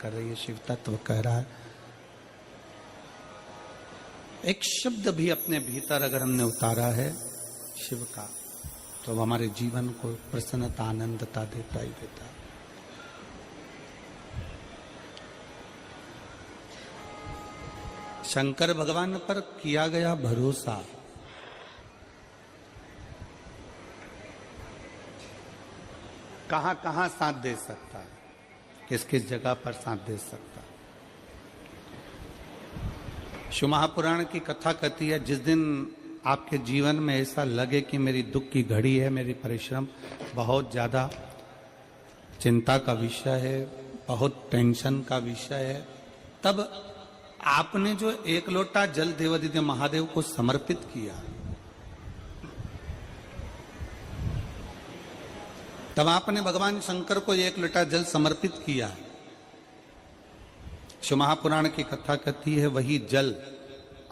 कर रही है, शिव तत्व कह रहा है। एक शब्द भी अपने भीतर अगर हमने उतारा है शिव का, तो हमारे जीवन को प्रसन्नता आनंदता देता ही देता है। शंकर भगवान पर किया गया भरोसा कहां कहां साथ दे सकता है, किस किस जगह पर साथ दे सकता है। शिव महापुराण की कथा कहती है, जिस दिन आपके जीवन में ऐसा लगे कि मेरी दुख की घड़ी है, मेरी परिश्रम बहुत ज्यादा चिंता का विषय है, बहुत टेंशन का विषय है, तब आपने जो एक लोटा जल देवादिदेव महादेव को समर्पित किया, तब आपने भगवान शंकर को एक लोटा जल समर्पित किया। शिव महापुराण की कथा कहती है, वही जल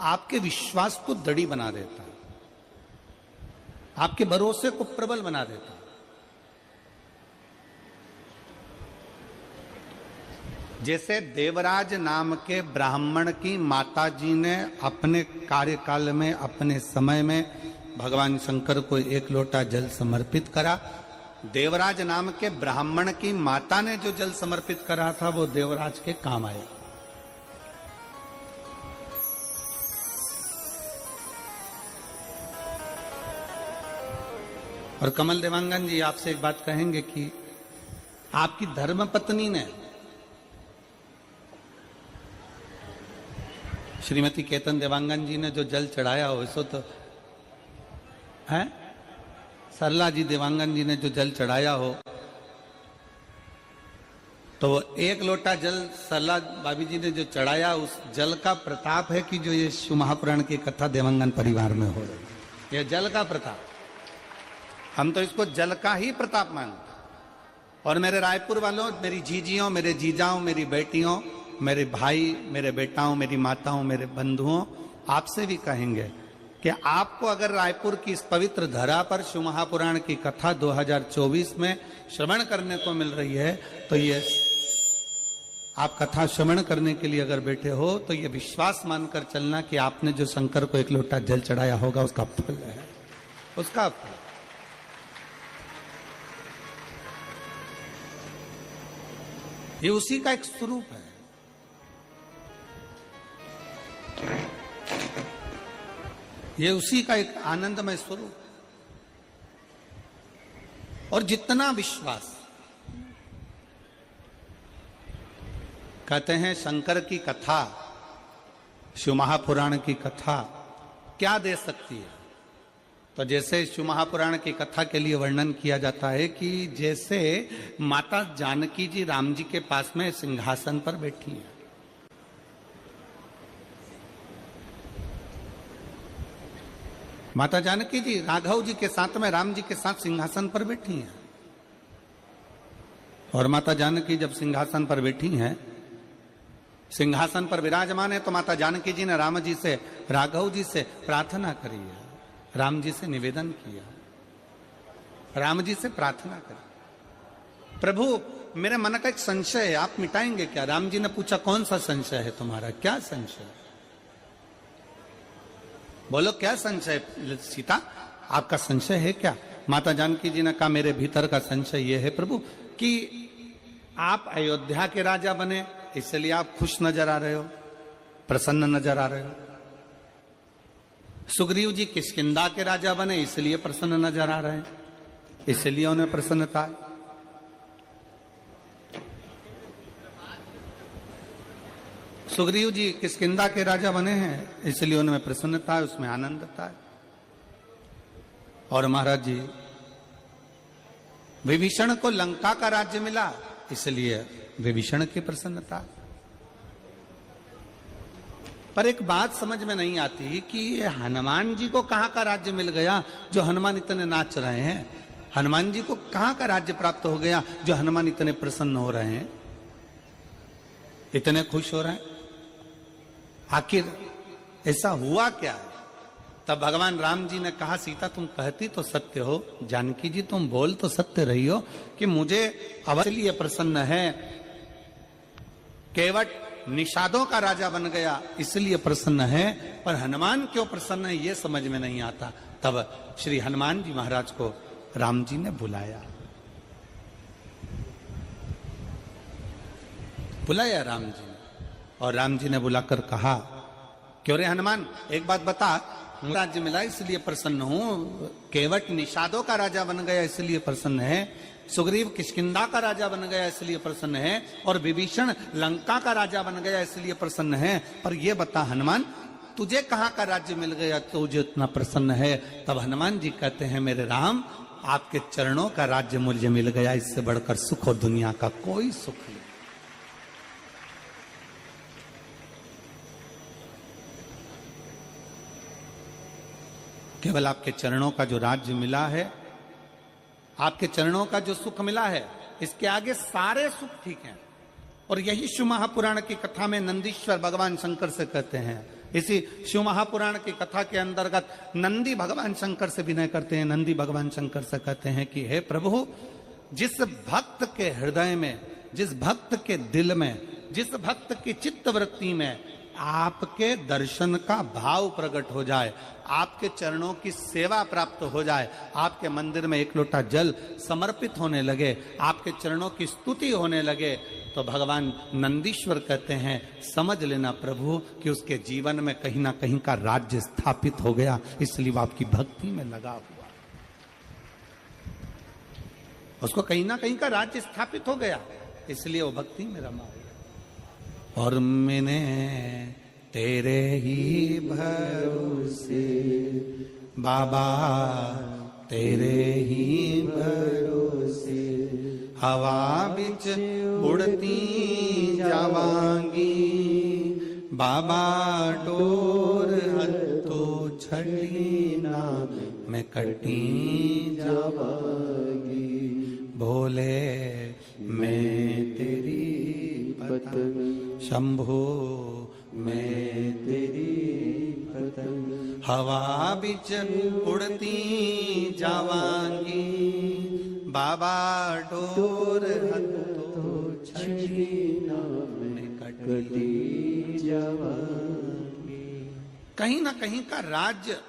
आपके विश्वास को दृढ़ बना देता है, आपके भरोसे को प्रबल बना देता है। जैसे देवराज नाम के ब्राह्मण की माताजी ने अपने कार्यकाल में, अपने समय में भगवान शंकर को एक लोटा जल समर्पित करा। देवराज नाम के ब्राह्मण की माता ने जो जल समर्पित करा था, वो देवराज के काम आया। और कमल देवांगन जी आपसे एक बात कहेंगे कि आपकी धर्मपत्नी ने, श्रीमती केतन देवांगन जी ने जो जल चढ़ाया हो, इसो तो है, सरला जी देवांगन जी ने जो जल चढ़ाया हो, तो वो एक लोटा जल सरला भाभी जी ने जो चढ़ाया, उस जल का प्रताप है कि जो ये शिव महापुराण की कथा देवांगन परिवार में हो रही, ये जल का प्रताप। हम तो इसको जल का ही प्रताप मानते। और मेरे रायपुर वालों, मेरी जीजियों, मेरे जीजाओं, मेरी बेटियों, मेरे भाई, मेरे बेटाओं, मेरी माताओं, मेरे बंधुओं, आपसे भी कहेंगे कि आपको अगर रायपुर की इस पवित्र धरा पर शिव महापुराण की कथा 2024 में श्रवण करने को मिल रही है, तो ये आप कथा श्रवण करने के लिए अगर बैठे हो, तो ये विश्वास मानकर चलना कि आपने जो शंकर को एक लोटा जल चढ़ाया होगा, उसका फल है, उसका फल। ये उसी का एक स्वरूप है। ये उसी का एक आनंदमय स्वरूप। और जितना विश्वास, कहते हैं शंकर की कथा, शिव महापुराण की कथा क्या दे सकती है? तो जैसे शिव महापुराण की कथा के लिए वर्णन किया जाता है कि जैसे माता जानकी जी राम जी के पास में सिंहासन पर बैठी हैं, माता जानकी जी राघव जी के साथ में, राम जी के साथ सिंहासन पर बैठी हैं। और माता जानकी जब सिंहासन पर बैठी हैं, सिंहासन पर विराजमान है, तो माता जानकी जी ने राम जी से, राघव जी से प्रार्थना करी है, राम जी से निवेदन किया, राम जी से प्रार्थना करी, प्रभु मेरे मन का एक संशय है, आप मिटाएंगे क्या? राम जी ने पूछा, कौन सा संशय है तुम्हारा, क्या संशय? बोलो क्या संशय सीता, आपका संशय है क्या? माता जानकी जी ने कहा, मेरे भीतर का संशय यह है प्रभु कि आप अयोध्या के राजा बने, इसलिए आप खुश नजर आ रहे हो, प्रसन्न नजर आ रहे हो। सुग्रीव जी किष्किंधा के राजा बने, इसलिए प्रसन्न नजर आ रहे हैं, इसलिए उन्हें प्रसन्नता है। सुग्रीव जी किष्किंधा के राजा बने हैं, इसलिए उनमें प्रसन्नता है, उसमें आनंदता है। और महाराज जी विभीषण को लंका का राज्य मिला, इसलिए विभीषण की प्रसन्नता है। पर एक बात समझ में नहीं आती कि हनुमान जी को कहां का राज्य मिल गया जो हनुमान इतने नाच रहे हैं? हनुमान जी को कहां का राज्य प्राप्त हो गया जो हनुमान इतने प्रसन्न हो रहे हैं, इतने खुश हो रहे हैं? आखिर ऐसा हुआ क्या है? तब भगवान राम जी ने कहा, सीता तुम कहती तो सत्य हो, जानकी जी तुम बोल तो सत्य रही हो कि मुझे अवश्य प्रसन्न है केवट निषादों का राजा बन गया इसलिए प्रसन्न है, पर हनुमान क्यों प्रसन्न है ये समझ में नहीं आता। तब श्री हनुमान जी महाराज को राम जी ने बुलाया राम जी ने, और राम जी ने बुलाकर कहा, क्यों रे हनुमान, एक बात बता, राज्य मिला इसलिए प्रसन्न हूं, केवट निषादों का राजा बन गया इसलिए प्रसन्न है, सुग्रीव किष्किंधा का राजा बन गया इसलिए प्रसन्न है, और विभीषण लंका का राजा बन गया इसलिए प्रसन्न है, पर ये बता हनुमान, तुझे कहां का राज्य मिल गया तुझे इतना प्रसन्न है। तब हनुमान जी कहते हैं, मेरे राम, आपके चरणों का राज्य मुझे मिल गया, इससे बढ़कर सुख और दुनिया का कोई सुख नहीं। केवल आपके चरणों का जो राज्य मिला है, आपके चरणों का जो सुख मिला है, इसके आगे सारे सुख ठीक हैं। और यही शिव महापुराण की कथा में नंदीश्वर भगवान शंकर से कहते हैं, इसी शिव महापुराण की कथा के अंतर्गत नंदी भगवान शंकर से विनय करते हैं, नंदी भगवान शंकर से कहते हैं कि हे प्रभु, जिस भक्त के हृदय में, जिस भक्त के दिल में, जिस भक्त की चित्त वृत्ति में आपके दर्शन का भाव प्रकट हो जाए, आपके चरणों की सेवा प्राप्त हो जाए, आपके मंदिर में एक लोटा जल समर्पित होने लगे, आपके चरणों की स्तुति होने लगे, तो भगवान नंदीश्वर कहते हैं, समझ लेना प्रभु कि उसके जीवन में कहीं ना कहीं का राज्य स्थापित हो गया, इसलिए वो आपकी भक्ति में लगा हुआ, उसको कहीं ना कहीं का राज्य स्थापित हो गया, इसलिए वो भक्ति में रमा हुआ। और मैंने तेरे ही भरोसे बाबा, तेरे ही भरोसे हवा बिच उड़ती जावांगी, बाबा डोर हथो छड़ी ना मैं कटी जावांगी, भोले मैं तेरी पतंग, शंभो मैं तेरी पतंग, हवा बिच उड़ती जावांगी, बाबा डोर हथो छड़ी ना मैं कटी जावांगी। कहीं ना कहीं का राज्य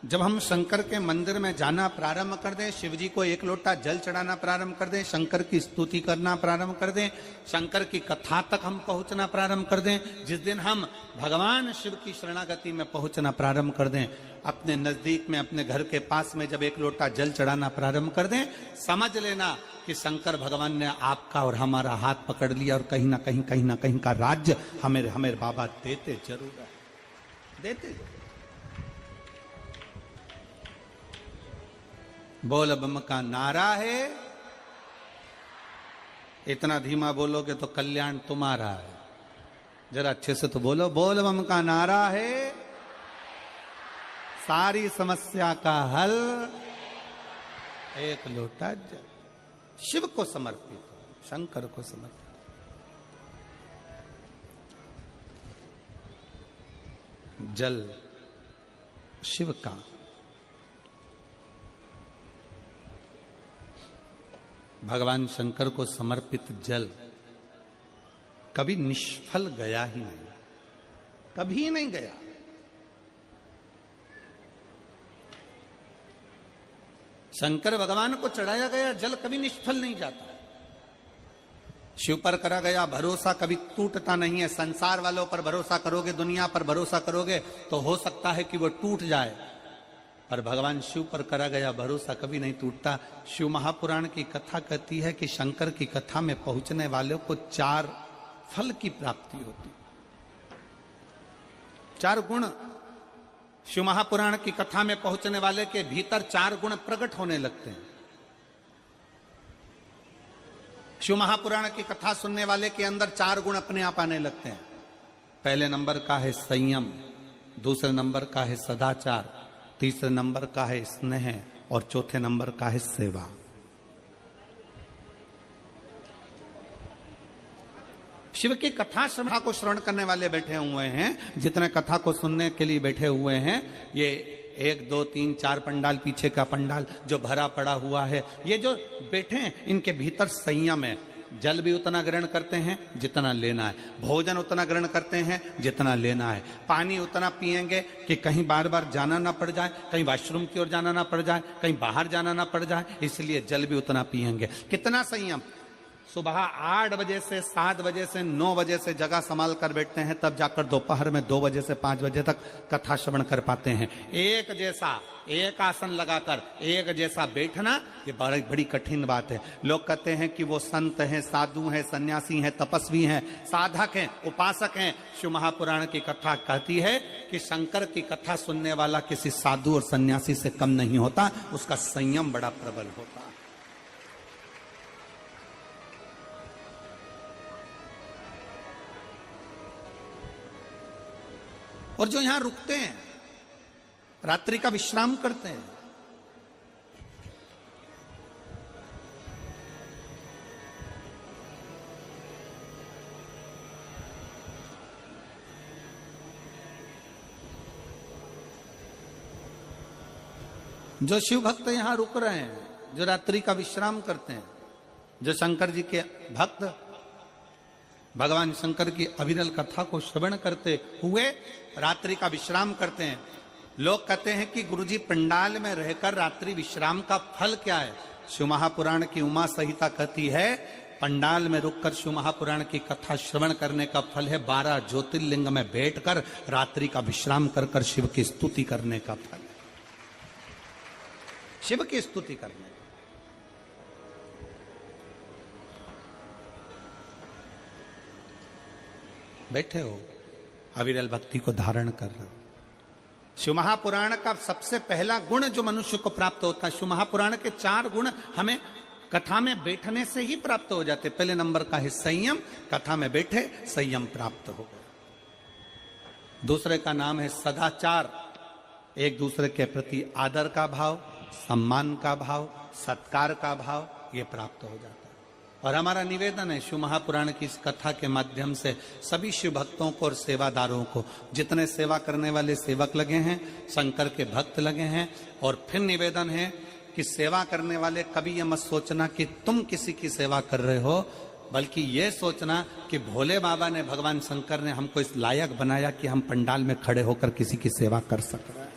जब हम शंकर के मंदिर में जाना प्रारंभ कर दें, शिव जी को एक लोटा जल चढ़ाना प्रारंभ कर दें, शंकर की स्तुति करना प्रारंभ कर दें, शंकर की कथा तक हम पहुंचना प्रारंभ कर दें, जिस दिन हम भगवान शिव की शरणागति में पहुंचना प्रारंभ कर दें, अपने नजदीक में, अपने घर के पास में जब एक लोटा जल चढ़ाना प्रारंभ कर दें, समझ लेना कि शंकर भगवान ने आपका और हमारा हाथ पकड़ लिया, और कहीं ना कहीं का राज्य हमें बाबा देते जरूर है, देते। बोल बम का नारा है, इतना धीमा बोलोगे तो कल्याण तुम्हारा है, जरा अच्छे से तो बोलो, बोल बम का नारा है, सारी समस्या का हल एक लोटा जल, शिव को समर्पित, शंकर को समर्पित। जल शिव का, भगवान शंकर को समर्पित जल कभी निष्फल गया ही नहीं, कभी नहीं गया। शंकर भगवान को चढ़ाया गया जल कभी निष्फल नहीं जाता, शिव पर करा गया भरोसा कभी टूटता नहीं है। संसार वालों पर भरोसा करोगे, दुनिया पर भरोसा करोगे तो हो सकता है कि वो टूट जाए, पर भगवान शिव पर करा गया भरोसा कभी नहीं टूटता। शिव महापुराण की कथा कहती है कि शंकर की कथा में पहुंचने वालों को 4 फल की प्राप्ति होती, 4 गुण। शिव महापुराण की कथा में पहुंचने वाले के भीतर 4 गुण प्रकट होने लगते हैं। शिव महापुराण की कथा सुनने वाले के अंदर 4 गुण अपने आप आने लगते हैं। पहले नंबर का है संयम, दूसरे नंबर का है सदाचार, तीसरे नंबर का है स्नेह, और चौथे नंबर का है सेवा। शिव की कथा को श्रवण करने वाले बैठे हुए हैं, जितने कथा को सुनने के लिए बैठे हुए हैं, ये 1 2 3 4 पंडाल, पीछे का पंडाल जो भरा पड़ा हुआ है, ये जो बैठे हैं इनके भीतर संयम है। जल भी उतना ग्रहण करते हैं जितना लेना है, भोजन उतना ग्रहण करते हैं जितना लेना है, पानी उतना पिएंगे कि कहीं बार बार जाना ना पड़ जाए, कहीं वॉशरूम की ओर जाना ना पड़ जाए, कहीं बाहर जाना ना पड़ जाए, इसलिए जल भी उतना पिएंगे। कितना संयम, सुबह 8 बजे से 7 बजे से 9 बजे से जगह संभाल कर बैठते हैं, तब जाकर दोपहर में 2 बजे से 5 बजे तक कथा श्रवण कर पाते हैं। एक जैसा एक आसन लगाकर एक जैसा बैठना, ये बड़ी बड़ी कठिन बात है। लोग कहते हैं कि वो संत हैं, साधु हैं, सन्यासी हैं, तपस्वी हैं, साधक हैं, उपासक हैं। शिव महापुराण की कथा कहती है कि शंकर की कथा सुनने वाला किसी साधु और सन्यासी से कम नहीं होता, उसका संयम बड़ा प्रबल होता है। और जो यहां रुकते हैं, रात्रि का विश्राम करते हैं, जो शिव भक्त यहां रुक रहे हैं, जो रात्रि का विश्राम करते हैं, जो शंकर जी के भक्त भगवान शंकर की अविरल कथा को श्रवण करते हुए रात्रि का विश्राम करते हैं। लोग कहते हैं कि गुरुजी पंडाल में रहकर रात्रि विश्राम का फल क्या है? शिव महापुराण की उमा संहिता कहती है, पंडाल में रुककर शिव महापुराण की कथा श्रवण करने का फल है 12 ज्योतिर्लिंग में बैठकर रात्रि का विश्राम कर कर शिव की स्तुति करने का फल है। शिव की स्तुति करने, बैठे हो अविरल भक्ति को धारण कर रहे हो। शिव महापुराण का सबसे पहला गुण जो मनुष्य को प्राप्त होता है, शिव महापुराण के 4 गुण हमें कथा में बैठने से ही प्राप्त हो जाते। पहले नंबर का है संयम, कथा में बैठे संयम प्राप्त हो गया। दूसरे का नाम है सदाचार, एक दूसरे के प्रति आदर का भाव, सम्मान का भाव, सत्कार का भाव, ये प्राप्त हो जाता है। और हमारा निवेदन है शिव महापुराण की इस कथा के माध्यम से सभी शिव भक्तों को और सेवादारों को, जितने सेवा करने वाले सेवक लगे हैं, शंकर के भक्त लगे हैं, और फिर निवेदन है कि सेवा करने वाले कभी ये मत सोचना कि तुम किसी की सेवा कर रहे हो, बल्कि ये सोचना कि भोले बाबा ने, भगवान शंकर ने हमको इस लायक बनाया कि हम पंडाल में खड़े होकर किसी की सेवा कर सक रहे हैं।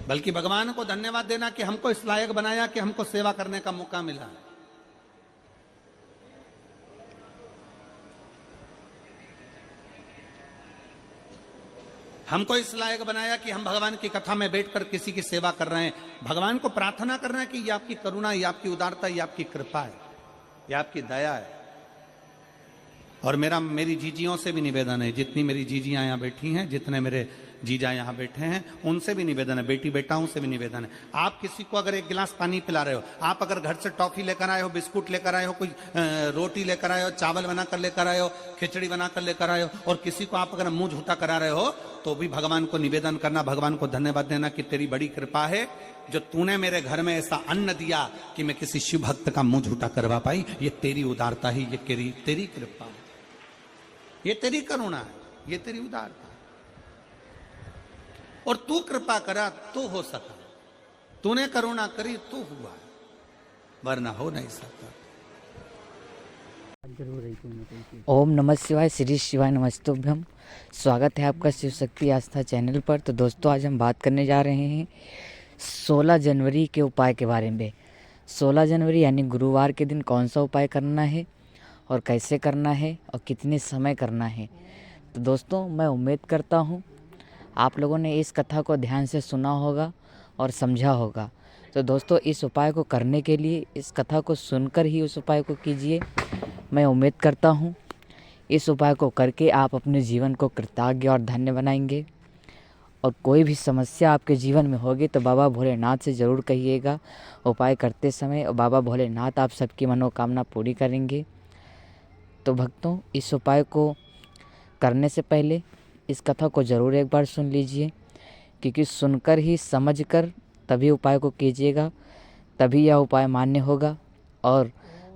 बल्कि भगवान को धन्यवाद देना कि हमको इस लायक बनाया कि हमको सेवा करने का मौका मिला। हमको इस लायक बनाया कि हम भगवान की कथा में बैठकर किसी की सेवा कर रहे हैं। भगवान को प्रार्थना करना है कि ये आपकी करुणा, ये आपकी उदारता, ये आपकी कृपा है, ये आपकी दया है। और मेरी जीजियों से भी निवेदन है, जितनी मेरी जीजियां यहां बैठी हैं, जितने मेरे जीजा यहाँ बैठे हैं, उनसे भी निवेदन है, बेटी बेटाओं से भी निवेदन है। आप किसी को अगर एक गिलास पानी पिला रहे हो, आप अगर घर से टॉफी लेकर आए हो, बिस्कुट लेकर आए हो, कोई रोटी लेकर आए हो, चावल बनाकर लेकर आए हो, खिचड़ी बनाकर लेकर आए हो, और किसी को आप अगर मुंह झूठा करा रहे हो, तो भी भगवान को निवेदन करना, भगवान को धन्यवाद देना कि तेरी बड़ी कृपा है जो तूने मेरे घर में ऐसा अन्न दिया कि मैं किसी शिव भक्त का मुंह झूठा करवा पाई। ये तेरी उदारता है, ये तेरी कृपा है, ये तेरी करुणा है, ये तेरी उदारता। और तू कृपा करा तो हो सका, तूने करुणा करी तो हुआ, वरना हो नहीं सकता। ओम नमः शिवाय, श्री शिवाय नमस्तुभ्यम। स्वागत है आपका शिव शक्ति आस्था चैनल पर। तो दोस्तों, आज हम बात करने जा रहे हैं 16 जनवरी के उपाय के बारे में। 16 जनवरी यानी गुरुवार के दिन कौन सा उपाय करना है और कैसे करना है और कितने समय करना है। तो दोस्तों, मैं उम्मीद करता हूँ आप लोगों ने इस कथा को ध्यान से सुना होगा और समझा होगा। तो दोस्तों, इस उपाय को करने के लिए इस कथा को सुनकर ही उस उपाय को कीजिए। मैं उम्मीद करता हूँ इस उपाय को करके आप अपने जीवन को कृतज्ञ और धन्य बनाएंगे। और कोई भी समस्या आपके जीवन में होगी तो बाबा भोलेनाथ से ज़रूर कहिएगा उपाय करते समय, और बाबा भोलेनाथ आप सबकी मनोकामना पूरी करेंगे। तो भक्तों, इस उपाय को करने से पहले इस कथा को ज़रूर एक बार सुन लीजिए, क्योंकि सुनकर ही समझकर तभी उपाय को कीजिएगा, तभी यह उपाय मान्य होगा और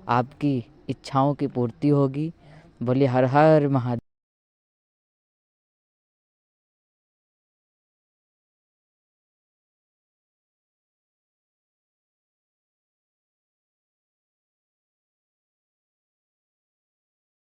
आपकी इच्छाओं की पूर्ति होगी। बोले हर हर महादेव।